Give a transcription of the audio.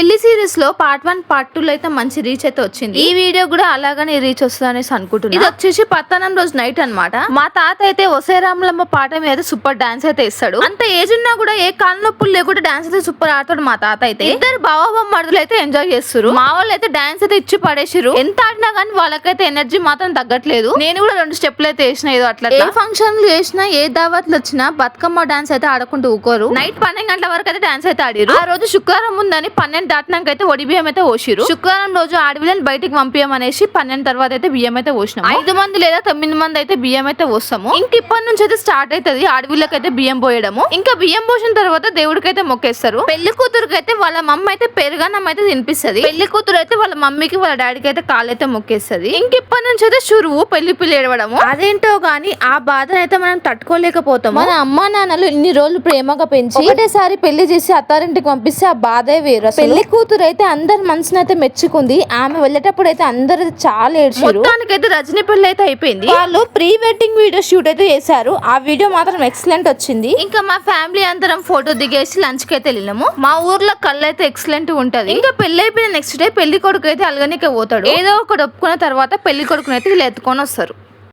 పెళ్లి సిరీస్ లో part 1 part 2 లో అయితే మంచి రీచ్ అయితే వచ్చింది. ఈ వీడియో కూడా అలాగనే రీచ్ వస్తుంది అనేసి అనుకుంటున్నా. ఇది వచ్చేసి పత్తనం రోజు నైట్ అన్నమాట. మా తాత అయితే ఒసే రామలమ్మ పాట మీద సూపర్ డాన్స్ అయితే ఇస్తాడు. అంత ఏజ్ ఉన్నా కూడా ఏ కాళ్ళ నొప్పులు లేకుండా డాన్స్ అయితే సూపర్ ఆడతాడు మా తాత అయితే. ఇద్దరు బావమరుదులు అయితే ఎంజాయ్ చేస్తారు. మా వాళ్ళు అయితే డాన్స్ అయితే ఇచ్చి పడేసిరు. ఎంత ఆడినా కానీ వాళ్ళకైతే ఎనర్జీ మాత్రం తగ్గట్లేదు. నేను కూడా 2 స్టెప్లు అయితే వేసిన ఏదో అట్లా. ఏ ఫంక్షన్లు చేసినా ఏ దావత్లు వచ్చినా బతుకమ్మ డాన్స్ అయితే ఆడుకుంటూ ఊకోరు. నైట్ 12 గంటల వరకు అయితే డాన్స్ అయితే ఆడిరు. ఆ రోజు శుక్రవారం ఉందని 12 దాటినాకైతే ఒడి బియ్యం అయితే పోసిరు. శుక్రవారం రోజు ఆడవిలని బయటికి పంపించమనేసి 12 తర్వాత అయితే బియ్యం అయితే పోసినాం. 5 మంది లేదా 9 మంది అయితే బియ్యం అయితే పోస్తాము. ఇంక ఇప్పటి నుంచి అయితే స్టార్ట్ అవుతుంది ఆడవిళ్ళకి అయితే బియ్యం పోయడము. ఇంకా బియ్యం పోసిన తర్వాత దేవుడికి అయితే మొక్కేస్తారు. పెళ్లి కూతురుకి అయితే వాళ్ళ మమ్మ అయితే పెరుగన్నం అయితే తినిపిస్తుంది. పెళ్లి కూతురు అయితే వాళ్ళ మమ్మీకి వాళ్ళ డాడీకి అయితే కాళ్ళు అయితే మొక్కేస్తుంది. ఇంక ఇప్పటి నుంచి అయితే షురువు పెళ్లి పిల్లి ఏడవడము. అదేంటో గానీ ఆ బాధను అయితే మనం తట్టుకోలేకపోతాము. మన అమ్మా నాన్నలు ఇన్ని రోజులు ప్రేమగా పెంచి ఒకటేసారి పెళ్లి చేసి అత్తారింటికి పంపిస్తే ఆ బాధే వేరు. పెళ్లి కూతురు అయితే అందరి మనసును అయితే మెచ్చుకుంది. ఆమె వెళ్ళేటప్పుడు అయితే అందరు చాలా ఏడ్చారు. మొత్తానికైతే రజనీ పెళ్లి అయితే అయిపోయింది. వాళ్ళు ప్రీ వెడ్డింగ్ వీడియో షూట్ అయితే చేశారు. ఆ వీడియో మాత్రం ఎక్సలెంట్ వచ్చింది. ఇంకా మా ఫ్యామిలీ అందరం ఫోటో దిగేసి లంచ్ కి అయితే వెళ్ళాము. మా ఊర్లో కళ్ళు అయితే ఎక్సలెంట్ ఉంటది. ఇంకా పెళ్లి అయిపోయిన నెక్స్ట్ డే పెళ్లి కొడుకు అయితే అల్గనికే పోతాడు. ఏదో ఒకటి ఒప్పుకున్న తర్వాత పెళ్లి కొడుకునైతే వీళ్ళు ఎత్తుకొని వస్తారు.